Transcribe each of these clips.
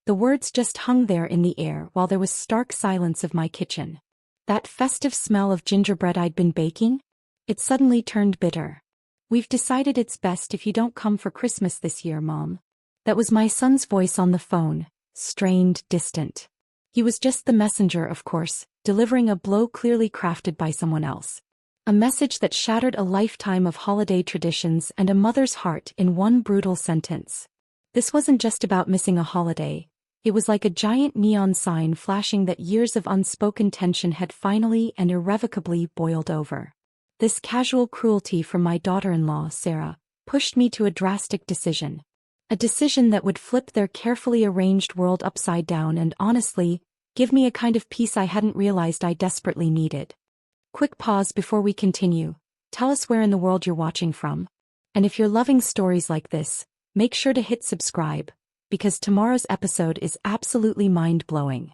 The words just hung there in the air while there was stark silence of my kitchen. That festive smell of gingerbread I'd been baking? It suddenly turned bitter. "We've decided it's best if you don't come for Christmas this year, Mom." That was my son's voice on the phone, strained, distant. He was just the messenger, of course, delivering a blow clearly crafted by someone else. A message that shattered a lifetime of holiday traditions and a mother's heart in one brutal sentence. This wasn't just about missing a holiday. It was like a giant neon sign flashing that years of unspoken tension had finally and irrevocably boiled over. This casual cruelty from my daughter-in-law, Sarah, pushed me to a drastic decision. A decision that would flip their carefully arranged world upside down and, honestly, give me a kind of peace I hadn't realized I desperately needed. Quick pause before we continue. Tell us where in the world you're watching from. And if you're loving stories like this, make sure to hit subscribe, because tomorrow's episode is absolutely mind-blowing.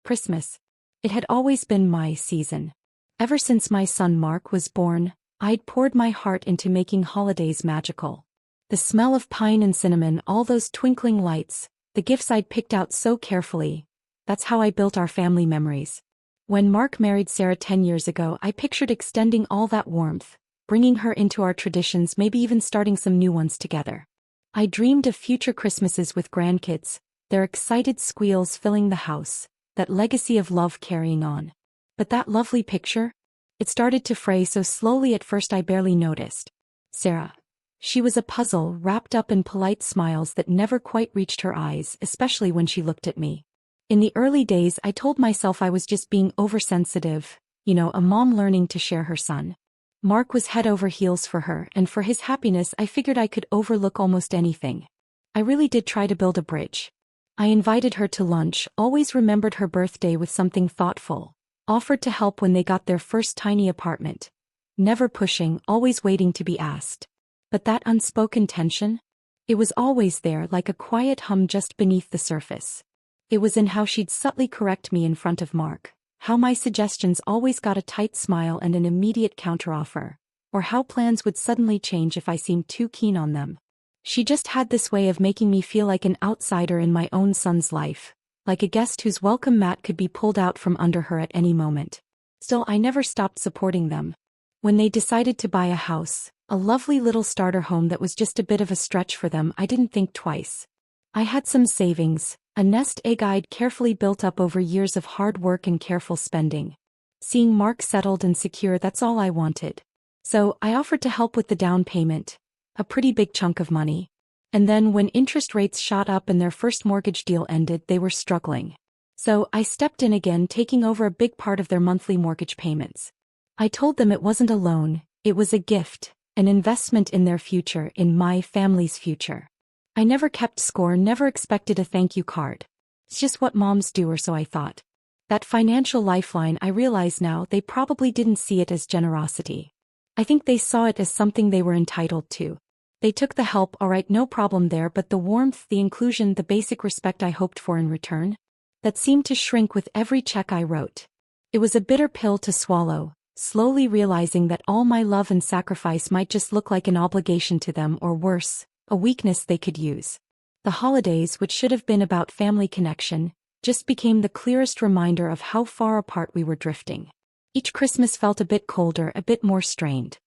Christmas. It had always been my season. Ever since my son Mark was born, I'd poured my heart into making holidays magical. The smell of pine and cinnamon, all those twinkling lights, the gifts I'd picked out so carefully. That's how I built our family memories. When Mark married Sarah 10 years ago, I pictured extending all that warmth, bringing her into our traditions, maybe even starting some new ones together. I dreamed of future Christmases with grandkids, their excited squeals filling the house, that legacy of love carrying on. But that lovely picture? It started to fray so slowly at first I barely noticed. Sarah. She was a puzzle wrapped up in polite smiles that never quite reached her eyes, especially when she looked at me. In the early days I told myself I was just being oversensitive, a mom learning to share her son. Mark was head over heels for her, and for his happiness I figured I could overlook almost anything. I really did try to build a bridge. I invited her to lunch, always remembered her birthday with something thoughtful, offered to help when they got their first tiny apartment. Never pushing, always waiting to be asked. But that unspoken tension? It was always there, like a quiet hum just beneath the surface. It was in how she'd subtly correct me in front of Mark. How my suggestions always got a tight smile and an immediate counteroffer, or how plans would suddenly change if I seemed too keen on them. She just had this way of making me feel like an outsider in my own son's life, like a guest whose welcome mat could be pulled out from under her at any moment. Still, I never stopped supporting them. When they decided to buy a house, a lovely little starter home that was just a bit of a stretch for them, I didn't think twice. I had some savings, a nest egg I'd carefully built up over years of hard work and careful spending. Seeing Mark settled and secure, that's all I wanted. So, I offered to help with the down payment, a pretty big chunk of money. And then when interest rates shot up and their first mortgage deal ended, they were struggling. So, I stepped in again, taking over a big part of their monthly mortgage payments. I told them it wasn't a loan, it was a gift, an investment in their future, in my family's future. I never kept score, never expected a thank you card. It's just what moms do, or so I thought. That financial lifeline, I realize now, they probably didn't see it as generosity. I think they saw it as something they were entitled to. They took the help, alright, no problem there, but the warmth, the inclusion, the basic respect I hoped for in return? That seemed to shrink with every check I wrote. It was a bitter pill to swallow, slowly realizing that all my love and sacrifice might just look like an obligation to them, or worse, a weakness they could use. The holidays, which should have been about family connection, just became the clearest reminder of how far apart we were drifting. Each Christmas felt a bit colder, a bit more strained.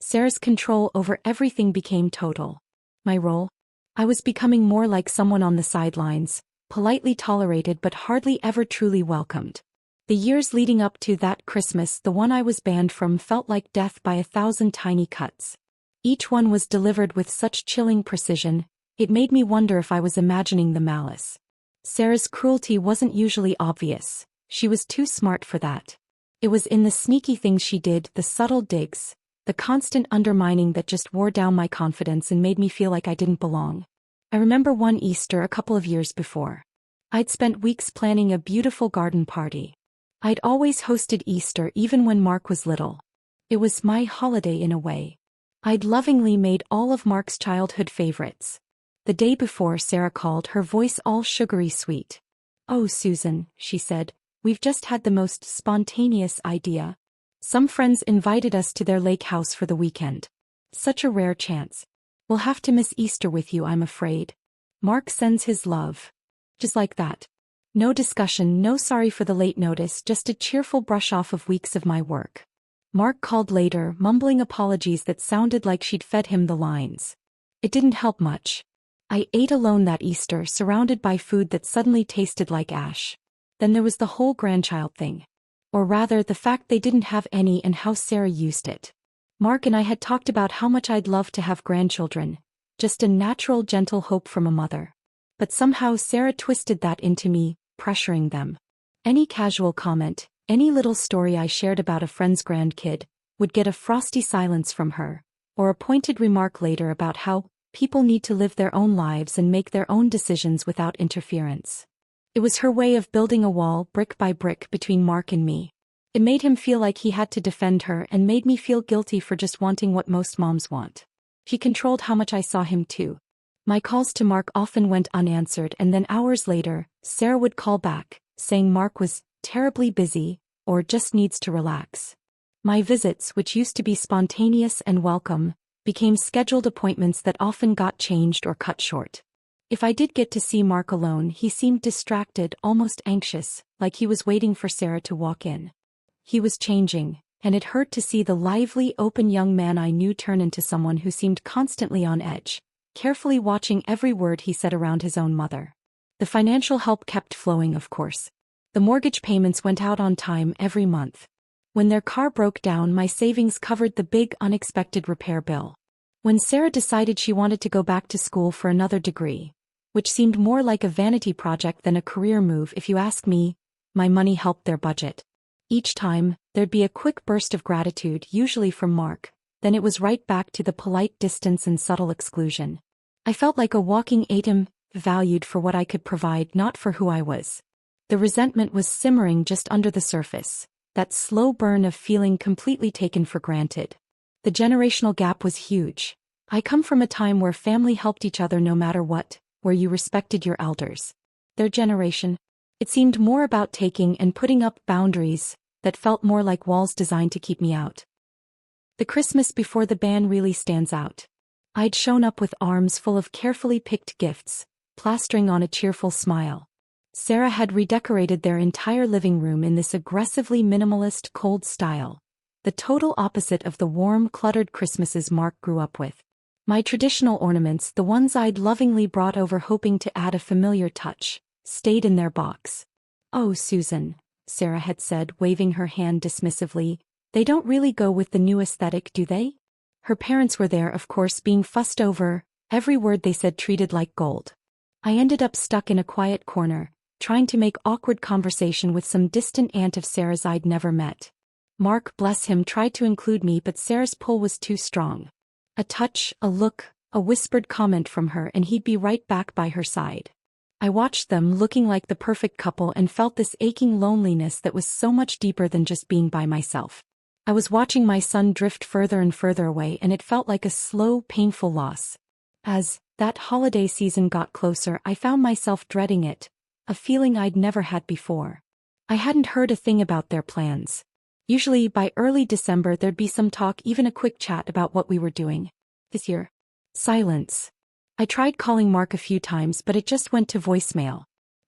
Sarah's control over everything became total. My role? I was becoming more like someone on the sidelines, politely tolerated but hardly ever truly welcomed. The years leading up to that Christmas, the one I was banned from, felt like death by 1,000 tiny cuts. Each one was delivered with such chilling precision, it made me wonder if I was imagining the malice. Sarah's cruelty wasn't usually obvious. She was too smart for that. It was in the sneaky things she did, the subtle digs, the constant undermining that just wore down my confidence and made me feel like I didn't belong. I remember one Easter a couple of years before. I'd spent weeks planning a beautiful garden party. I'd always hosted Easter even when Mark was little. It was my holiday in a way. I'd lovingly made all of Mark's childhood favorites. The day before, Sarah called, her voice all sugary sweet. "Oh, Susan," she said, "we've just had the most spontaneous idea. Some friends invited us to their lake house for the weekend. Such a rare chance. We'll have to miss Easter with you, I'm afraid. Mark sends his love." Just like that. No discussion, no sorry for the late notice, just a cheerful brush off of weeks of my work. Mark called later, mumbling apologies that sounded like she'd fed him the lines. It didn't help much. I ate alone that Easter, surrounded by food that suddenly tasted like ash. Then there was the whole grandchild thing. Or rather, the fact they didn't have any and how Sarah used it. Mark and I had talked about how much I'd love to have grandchildren. Just a natural, gentle hope from a mother. But somehow Sarah twisted that into me, pressuring them. Any casual comment, any little story I shared about a friend's grandkid, would get a frosty silence from her, or a pointed remark later about how people need to live their own lives and make their own decisions without interference. It was her way of building a wall, brick by brick, between Mark and me. It made him feel like he had to defend her and made me feel guilty for just wanting what most moms want. She controlled how much I saw him too. My calls to Mark often went unanswered, and then hours later, Sarah would call back, saying Mark was terribly busy or just needs to relax. My visits, which used to be spontaneous and welcome, became scheduled appointments that often got changed or cut short. If I did get to see Mark alone, he seemed distracted, almost anxious, like he was waiting for Sarah to walk in. He was changing, and it hurt to see the lively, open young man I knew turn into someone who seemed constantly on edge, carefully watching every word he said around his own mother. The financial help kept flowing, of course. The mortgage payments went out on time every month. When their car broke down, my savings covered the big, unexpected repair bill. When Sarah decided she wanted to go back to school for another degree, which seemed more like a vanity project than a career move if you ask me, my money helped their budget. Each time, there'd be a quick burst of gratitude, usually from Mark, then it was right back to the polite distance and subtle exclusion. I felt like a walking atom, valued for what I could provide, not for who I was. The resentment was simmering just under the surface, that slow burn of feeling completely taken for granted. The generational gap was huge. I come from a time where family helped each other no matter what, where you respected your elders. Their generation, it seemed more about taking and putting up boundaries that felt more like walls designed to keep me out. The Christmas before the ban really stands out. I'd shown up with arms full of carefully picked gifts, plastering on a cheerful smile. Sarah had redecorated their entire living room in this aggressively minimalist, cold style, the total opposite of the warm, cluttered Christmases Mark grew up with. My traditional ornaments, the ones I'd lovingly brought over hoping to add a familiar touch, stayed in their box. "Oh, Susan," Sarah had said, waving her hand dismissively, "they don't really go with the new aesthetic, do they?" Her parents were there, of course, being fussed over, every word they said treated like gold. I ended up stuck in a quiet corner, trying to make awkward conversation with some distant aunt of Sarah's I'd never met. Mark, bless him, tried to include me, but Sarah's pull was too strong. A touch, a look, a whispered comment from her, and he'd be right back by her side. I watched them looking like the perfect couple and felt this aching loneliness that was so much deeper than just being by myself. I was watching my son drift further and further away, and it felt like a slow, painful loss. As that holiday season got closer, I found myself dreading it, a feeling I'd never had before. I hadn't heard a thing about their plans. Usually by early December there'd be some talk, even a quick chat about what we were doing. This year, silence. I tried calling Mark a few times, but it just went to voicemail.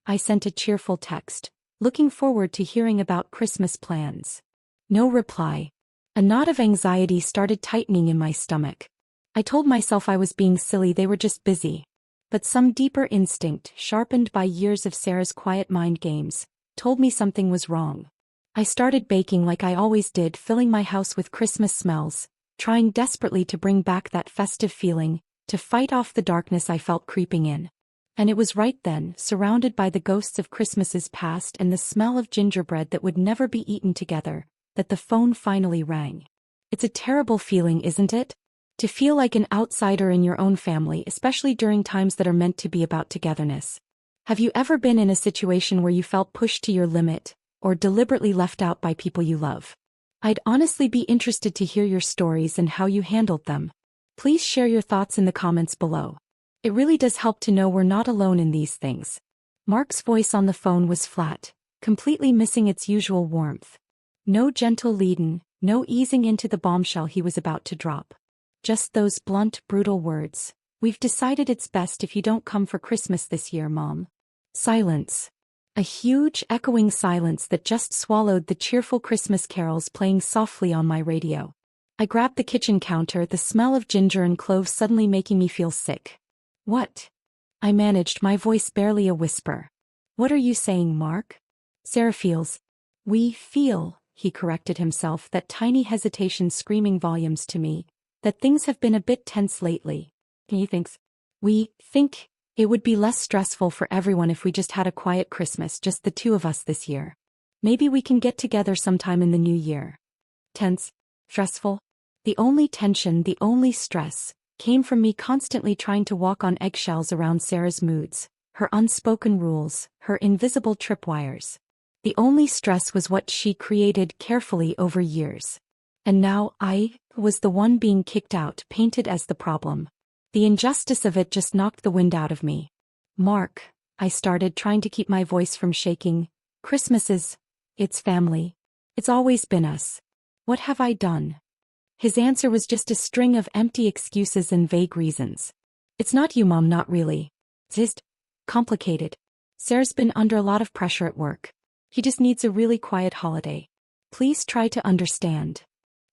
I sent a cheerful text, looking forward to hearing about Christmas plans. No reply. A knot of anxiety started tightening in my stomach. I told myself I was being silly, they were just busy. But some deeper instinct, sharpened by years of Sarah's quiet mind games, told me something was wrong. I started baking like I always did, filling my house with Christmas smells, trying desperately to bring back that festive feeling, to fight off the darkness I felt creeping in. And it was right then, surrounded by the ghosts of Christmases past and the smell of gingerbread that would never be eaten together, that the phone finally rang. It's a terrible feeling, isn't it? To feel like an outsider in your own family, especially during times that are meant to be about togetherness. Have you ever been in a situation where you felt pushed to your limit, or deliberately left out by people you love? I'd honestly be interested to hear your stories and how you handled them. Please share your thoughts in the comments below. It really does help to know we're not alone in these things. Mark's voice on the phone was flat, completely missing its usual warmth. No gentle lead-in, no easing into the bombshell he was about to drop. Just those blunt, brutal words. "We've decided it's best if you don't come for Christmas this year, Mom." Silence. A huge, echoing silence that just swallowed the cheerful Christmas carols playing softly on my radio. I grabbed the kitchen counter, the smell of ginger and cloves suddenly making me feel sick. What? I managed, my voice barely a whisper. What are you saying, Mark? Sarah feels. We feel, he corrected himself, that tiny hesitation screaming volumes to me, that things have been a bit tense lately. He thinks. We think it would be less stressful for everyone if we just had a quiet Christmas, just the two of us this year. Maybe we can get together sometime in the new year. Tense? Stressful? The only tension, the only stress, came from me constantly trying to walk on eggshells around Sarah's moods, her unspoken rules, her invisible tripwires. The only stress was what she created carefully over years. And now I was the one being kicked out, painted as the problem. The injustice of it just knocked the wind out of me. Mark, I started, trying to keep my voice from shaking. Christmas it's family. It's always been us. What have I done? His answer was just a string of empty excuses and vague reasons. It's not you, Mom, not really. It's just complicated. Sarah's been under a lot of pressure at work. He just needs a really quiet holiday. Please try to understand.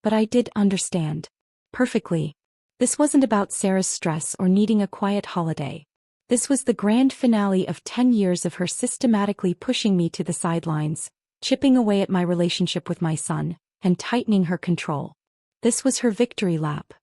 But I did understand. Perfectly. This wasn't about Sarah's stress or needing a quiet holiday. This was the grand finale of 10 years of her systematically pushing me to the sidelines, chipping away at my relationship with my son, and tightening her control. This was her victory lap.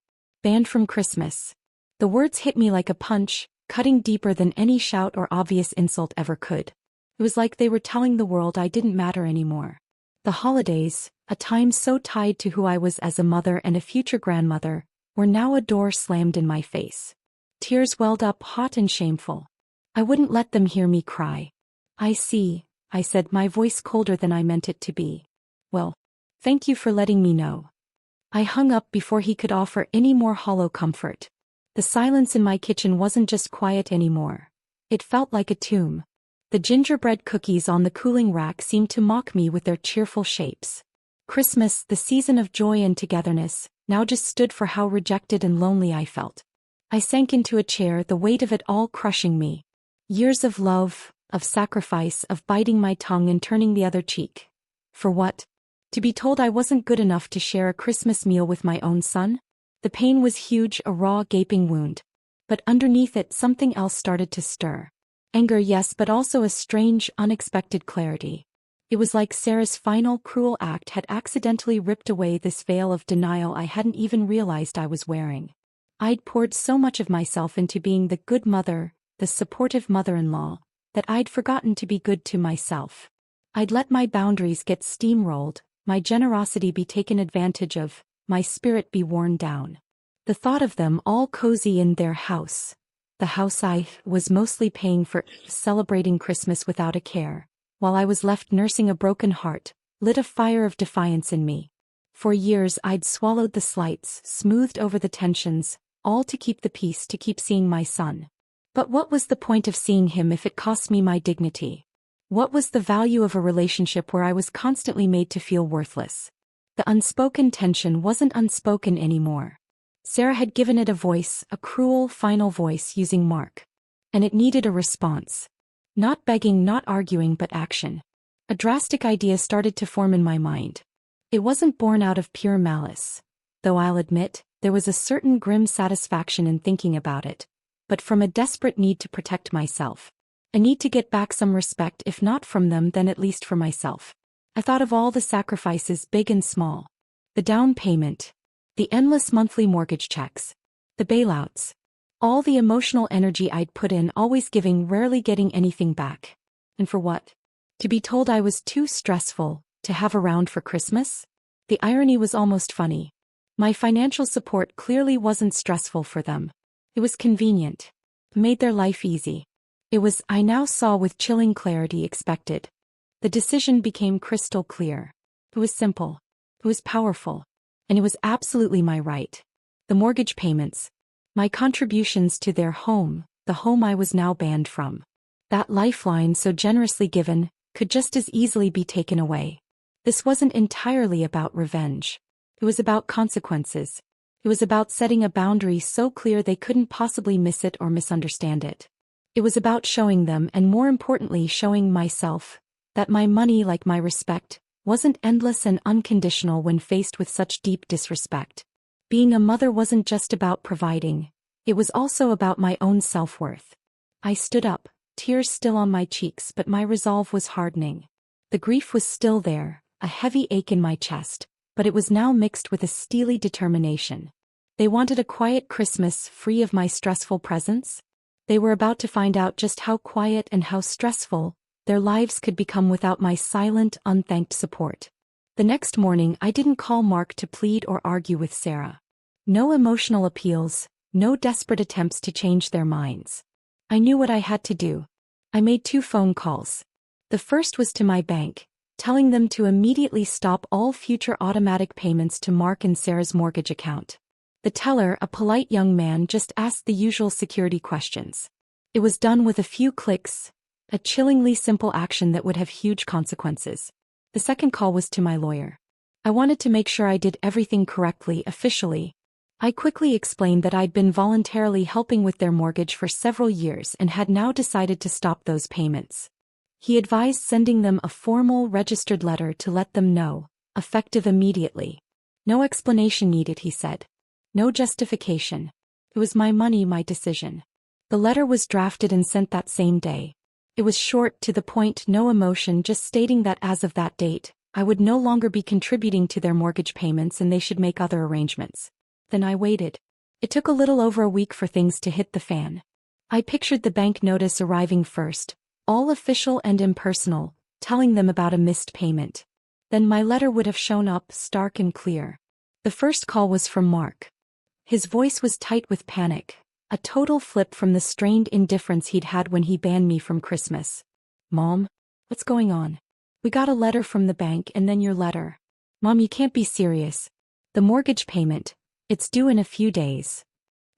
Banned from Christmas. The words hit me like a punch, cutting deeper than any shout or obvious insult ever could. It was like they were telling the world I didn't matter anymore. The holidays, a time so tied to who I was as a mother and a future grandmother, were now a door slammed in my face. Tears welled up, hot and shameful. I wouldn't let them hear me cry. I see, I said, my voice colder than I meant it to be. Well, thank you for letting me know. I hung up before he could offer any more hollow comfort. The silence in my kitchen wasn't just quiet anymore. It felt like a tomb. The gingerbread cookies on the cooling rack seemed to mock me with their cheerful shapes. Christmas, the season of joy and togetherness, now just stood for how rejected and lonely I felt. I sank into a chair, the weight of it all crushing me. Years of love, of sacrifice, of biting my tongue and turning the other cheek. For what? To be told I wasn't good enough to share a Christmas meal with my own son? The pain was huge, a raw, gaping wound. But underneath it, something else started to stir. Anger, yes, but also a strange, unexpected clarity. It was like Sarah's final cruel act had accidentally ripped away this veil of denial I hadn't even realized I was wearing. I'd poured so much of myself into being the good mother, the supportive mother-in-law, that I'd forgotten to be good to myself. I'd let my boundaries get steamrolled, my generosity be taken advantage of, my spirit be worn down. The thought of them all cozy in their house, the house I was mostly paying for, celebrating Christmas without a care, while I was left nursing a broken heart, lit a fire of defiance in me. For years I'd swallowed the slights, smoothed over the tensions, all to keep the peace, to keep seeing my son. But what was the point of seeing him if it cost me my dignity? What was the value of a relationship where I was constantly made to feel worthless? The unspoken tension wasn't unspoken anymore. Sarah had given it a voice, a cruel, final voice using Mark. And it needed a response. Not begging, not arguing, but action. A drastic idea started to form in my mind. It wasn't born out of pure malice. Though I'll admit, there was a certain grim satisfaction in thinking about it. But from a desperate need to protect myself. A need to get back some respect, if not from them then at least for myself. I thought of all the sacrifices, big and small. The down payment. The endless monthly mortgage checks. The bailouts. All the emotional energy I'd put in, always giving, rarely getting anything back. And for what? To be told I was too stressful to have around for Christmas? The irony was almost funny. My financial support clearly wasn't stressful for them. It was convenient. Made their life easy. It was, I now saw with chilling clarity, expected. The decision became crystal clear. It was simple. It was powerful. And it was absolutely my right. The mortgage payments. My contributions to their home, the home I was now banned from. That lifeline so generously given, could just as easily be taken away. This wasn't entirely about revenge. It was about consequences. It was about setting a boundary so clear they couldn't possibly miss it or misunderstand it. It was about showing them, and more importantly showing myself, that my money, like my respect, wasn't endless and unconditional when faced with such deep disrespect. Being a mother wasn't just about providing, it was also about my own self-worth. I stood up, tears still on my cheeks, but my resolve was hardening. The grief was still there, a heavy ache in my chest, but it was now mixed with a steely determination. They wanted a quiet Christmas free of my stressful presence. They were about to find out just how quiet and how stressful their lives could become without my silent, unthanked support. The next morning I didn't call Mark to plead or argue with Sarah. No emotional appeals, no desperate attempts to change their minds. I knew what I had to do. I made 2 phone calls. The first was to my bank, telling them to immediately stop all future automatic payments to Mark and Sarah's mortgage account. The teller, a polite young man, just asked the usual security questions. It was done with a few clicks, a chillingly simple action that would have huge consequences. The second call was to my lawyer. I wanted to make sure I did everything correctly officially. I quickly explained that I'd been voluntarily helping with their mortgage for several years and had now decided to stop those payments. He advised sending them a formal registered letter to let them know, effective immediately. No explanation needed, he said. No justification. It was my money, my decision. The letter was drafted and sent that same day. It was short, to the point, no emotion, just stating that as of that date, I would no longer be contributing to their mortgage payments and they should make other arrangements. Then I waited. It took a little over a week for things to hit the fan. I pictured the bank notice arriving first, all official and impersonal, telling them about a missed payment. Then my letter would have shown up, stark and clear. The first call was from Mark. His voice was tight with panic, a total flip from the strained indifference he'd had when he banned me from Christmas. "Mom? What's going on? We got a letter from the bank and then your letter. Mom, you can't be serious. The mortgage payment, it's due in a few days."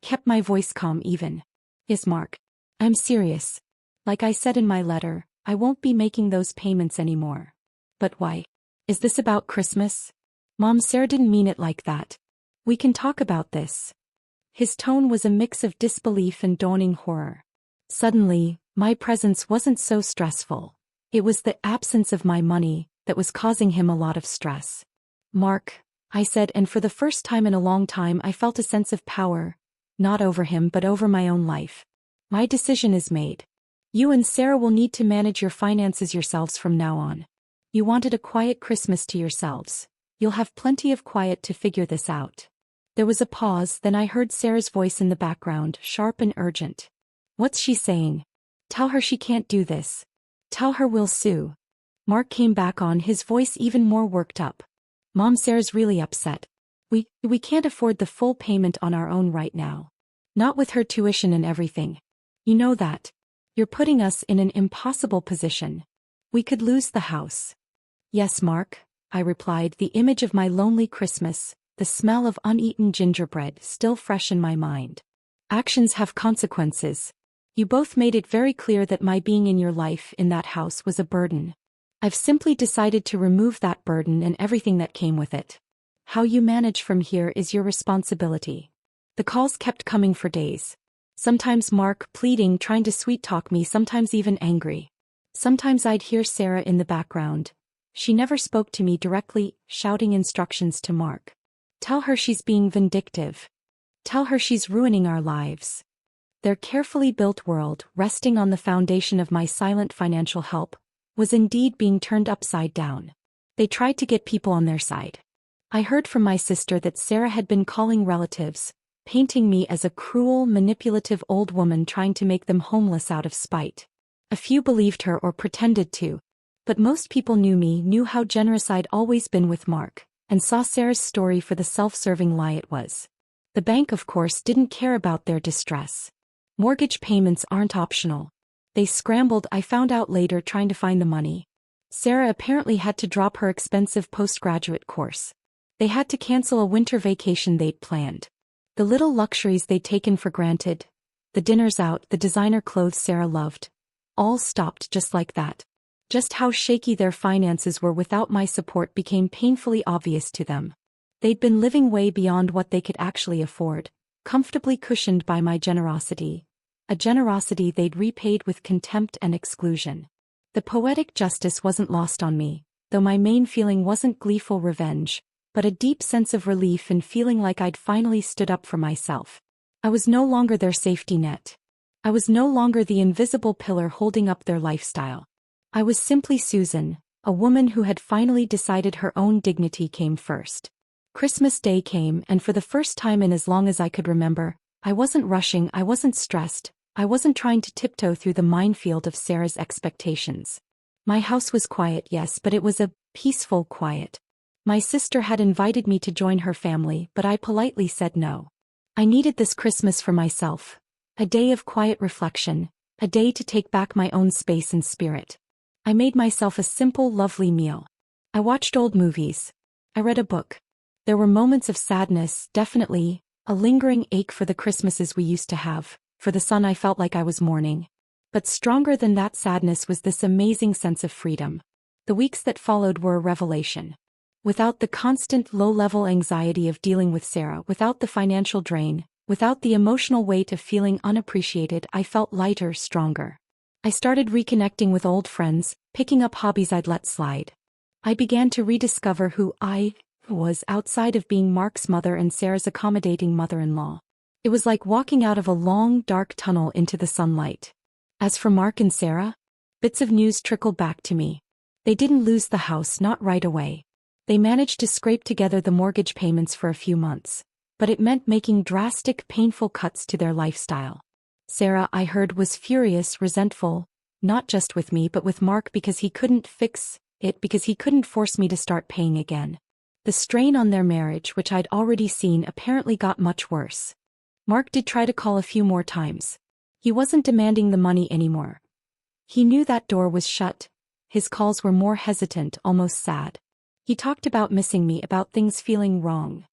Kept my voice calm even. "Yes, Mark. I'm serious. Like I said in my letter, I won't be making those payments anymore." "But why? Is this about Christmas?" "Mom, Sarah didn't mean it like that. We can talk about this." His tone was a mix of disbelief and dawning horror. Suddenly, my presence wasn't so stressful. It was the absence of my money that was causing him a lot of stress. "Mark," I said, and for the first time in a long time I felt a sense of power, not over him but over my own life. "My decision is made. You and Sarah will need to manage your finances yourselves from now on. You wanted a quiet Christmas to yourselves. You'll have plenty of quiet to figure this out." There was a pause, then I heard Sarah's voice in the background, sharp and urgent. "What's she saying? Tell her she can't do this. Tell her we'll sue." Mark came back on, his voice even more worked up. "Mom, Sarah's really upset. We can't afford the full payment on our own right now. Not with her tuition and everything. You know that. You're putting us in an impossible position. We could lose the house." "Yes, Mark," I replied, the image of my lonely Christmas, the smell of uneaten gingerbread still fresh in my mind. "Actions have consequences. You both made it very clear that my being in your life in that house was a burden. I've simply decided to remove that burden and everything that came with it. How you manage from here is your responsibility." The calls kept coming for days. Sometimes Mark pleading, trying to sweet-talk me, sometimes even angry. Sometimes I'd hear Sarah in the background. She never spoke to me directly, shouting instructions to Mark. "Tell her she's being vindictive. Tell her she's ruining our lives." Their carefully built world, resting on the foundation of my silent financial help, was indeed being turned upside down. They tried to get people on their side. I heard from my sister that Sarah had been calling relatives, painting me as a cruel, manipulative old woman trying to make them homeless out of spite. A few believed her or pretended to, but most people knew how generous I'd always been with Mark, and saw Sarah's story for the self-serving lie it was. The bank, of course, didn't care about their distress. Mortgage payments aren't optional. They scrambled, I found out later, trying to find the money. Sarah apparently had to drop her expensive postgraduate course. They had to cancel a winter vacation they'd planned. The little luxuries they'd taken for granted, the dinners out, the designer clothes Sarah loved, all stopped just like that. Just how shaky their finances were without my support became painfully obvious to them. They'd been living way beyond what they could actually afford, comfortably cushioned by my generosity. a generosity they'd repaid with contempt and exclusion. The poetic justice wasn't lost on me, though my main feeling wasn't gleeful revenge, but a deep sense of relief in feeling like I'd finally stood up for myself. I was no longer their safety net. I was no longer the invisible pillar holding up their lifestyle. I was simply Susan, a woman who had finally decided her own dignity came first. Christmas Day came, and for the first time in as long as I could remember, I wasn't rushing, I wasn't stressed, I wasn't trying to tiptoe through the minefield of Sarah's expectations. My house was quiet, yes, but it was a peaceful quiet. My sister had invited me to join her family, but I politely said no. I needed this Christmas for myself. A day of quiet reflection, a day to take back my own space and spirit. I made myself a simple, lovely meal. I watched old movies. I read a book. There were moments of sadness, definitely, a lingering ache for the Christmases we used to have, for the son I felt like I was mourning. But stronger than that sadness was this amazing sense of freedom. The weeks that followed were a revelation. Without the constant low-level anxiety of dealing with Sarah, without the financial drain, without the emotional weight of feeling unappreciated, I felt lighter, stronger. I started reconnecting with old friends, picking up hobbies I'd let slide. I began to rediscover who I was outside of being Mark's mother and Sarah's accommodating mother-in-law. It was like walking out of a long, dark tunnel into the sunlight. As for Mark and Sarah, bits of news trickled back to me. They didn't lose the house, not right away. They managed to scrape together the mortgage payments for a few months, but it meant making drastic, painful cuts to their lifestyle. Sarah, I heard, was furious, resentful, not just with me but with Mark because he couldn't fix it, because he couldn't force me to start paying again. The strain on their marriage, which I'd already seen, apparently got much worse. Mark did try to call a few more times. He wasn't demanding the money anymore. He knew that door was shut. His calls were more hesitant, almost sad. He talked about missing me, about things feeling wrong.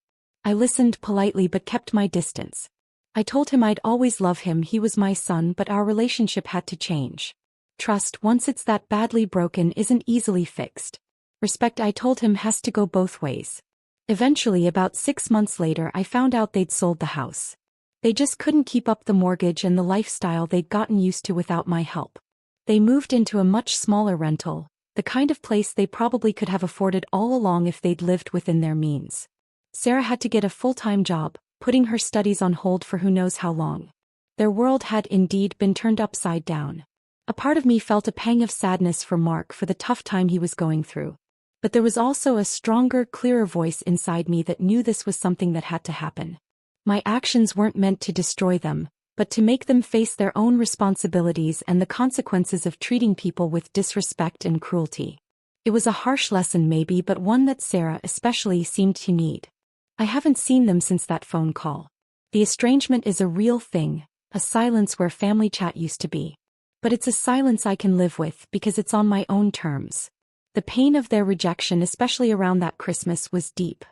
I listened politely but kept my distance. I told him I'd always love him, he was my son, but our relationship had to change. Trust, once it's that badly broken, isn't easily fixed. Respect, I told him, has to go both ways. Eventually, about 6 months later, I found out they'd sold the house. They just couldn't keep up the mortgage and the lifestyle they'd gotten used to without my help. They moved into a much smaller rental, the kind of place they probably could have afforded all along if they'd lived within their means. Sarah had to get a full-time job, putting her studies on hold for who knows how long. Their world had indeed been turned upside down. A part of me felt a pang of sadness for Mark for the tough time he was going through. But there was also a stronger, clearer voice inside me that knew this was something that had to happen. My actions weren't meant to destroy them, but to make them face their own responsibilities and the consequences of treating people with disrespect and cruelty. It was a harsh lesson maybe, but one that Sarah especially seemed to need. I haven't seen them since that phone call. The estrangement is a real thing, a silence where family chat used to be. But it's a silence I can live with because it's on my own terms. The pain of their rejection, especially around that Christmas, was deep.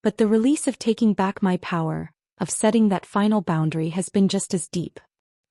But the release of taking back my power, of setting that final boundary, has been just as deep.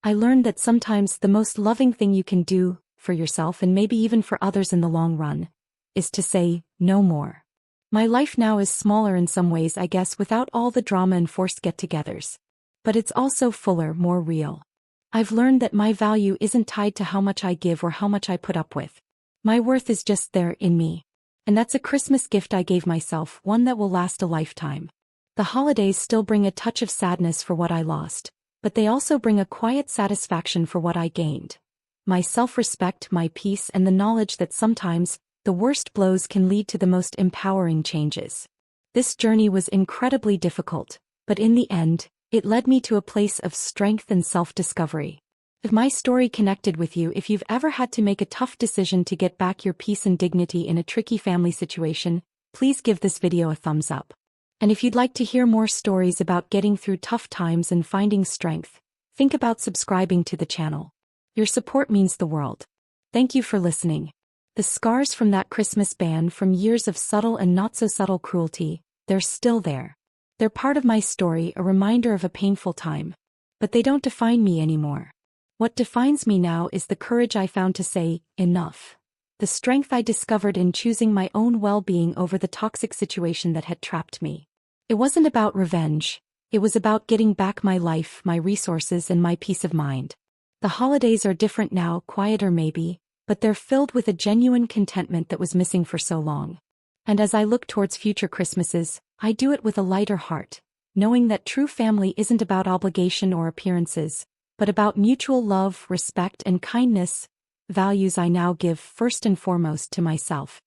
I learned that sometimes the most loving thing you can do, for yourself and maybe even for others in the long run, is to say, no more. My life now is smaller in some ways, I guess, without all the drama and forced get-togethers. But it's also fuller, more real. I've learned that my value isn't tied to how much I give or how much I put up with. My worth is just there, in me. And that's a Christmas gift I gave myself, one that will last a lifetime. The holidays still bring a touch of sadness for what I lost, but they also bring a quiet satisfaction for what I gained. My self-respect, my peace, and the knowledge that sometimes, the worst blows can lead to the most empowering changes. This journey was incredibly difficult, but in the end, it led me to a place of strength and self-discovery. If my story connected with you, if you've ever had to make a tough decision to get back your peace and dignity in a tricky family situation, please give this video a thumbs up. And if you'd like to hear more stories about getting through tough times and finding strength, think about subscribing to the channel. Your support means the world. Thank you for listening. The scars from that Christmas ban, from years of subtle and not-so-subtle cruelty, they're still there. They're part of my story, a reminder of a painful time. But they don't define me anymore. What defines me now is the courage I found to say, enough. The strength I discovered in choosing my own well-being over the toxic situation that had trapped me. It wasn't about revenge. It was about getting back my life, my resources, and my peace of mind. The holidays are different now, quieter maybe, but they're filled with a genuine contentment that was missing for so long. And as I look towards future Christmases, I do it with a lighter heart, knowing that true family isn't about obligation or appearances, but about mutual love, respect, and kindness, values I now give first and foremost to myself.